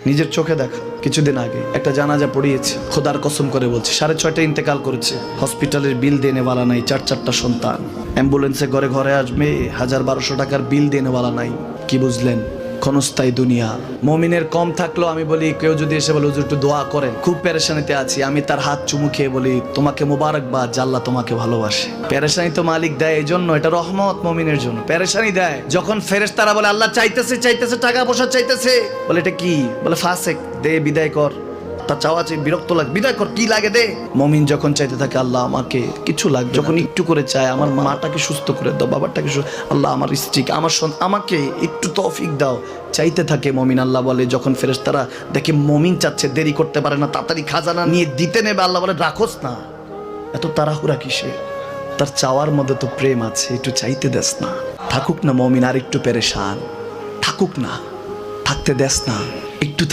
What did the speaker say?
নিজের চোখে দেখা কিছুদিন আগে একটা জানাজা পড়িয়েছে, খোদার কসম করে বলছে 6:30 ইন্তেকাল করেছে। হসপিটালের বিল দেনেওয়ালা নাই, 4 সন্তান, অ্যাম্বুলেন্সে ঘরে ঘরে আসবে, 1000-1200 টাকার বিল দেনেওয়ালা নাই। কি বুঝলেন? ক্ষণস্থায়ী দুনিয়া। মুমিনের কম থাকলেও আমি বলি, কেউ যদি এসে বলে হুজুর একটু দোয়া করেন, খুব পেরেশানিতে আছি, আমি তার হাত চুমু খেয়ে বলি তোমাকে মোবারকবাদ, আল্লাহ তোমাকে ভালোবাসে। পেরেশানি তো মালিক দেয়, এই জন্য এটা রহমত মুমিনের জন্য। পেরেশানি দেয় যখন ফেরেশতারা বলে আল্লাহ চাইতেছে টাকা পয়সা চাইতেছে, বলে এটা কি? বলে ফাসেক, দে বিদায় কর। তার চাওয়া চাই, বিরক্ত লাগে, বিদায় কর, কি লাগে দে। মুমিন যখন চাইতে থাকে আল্লাহ আমাকে কিছু লাগবে, যখন একটু করে চায় আমার মাটাকে সুস্থ করে দাও, বাবাটাকে আল্লাহ আমার স্ত্রীকে, আমার আমাকে একটু তৌফিক দাও, চাইতে থাকে মুমিন। আল্লাহ বলে যখন ফেরেশতারা দেখে মুমিন চাচ্ছে, দেরি করতে পারে না, তাড়াতাড়ি খাজানা নিয়ে দিতে নেবে, আল্লাহ বলে রাখোস না, এত তাড়াহুড়া কিসে? তার চাওয়ার মধ্যে তো প্রেম আছে, একটু চাইতে দেস না। থাকুক না মুমিন আর একটু পেরেশান, থাকুক না, থাকতে দেস না, একটু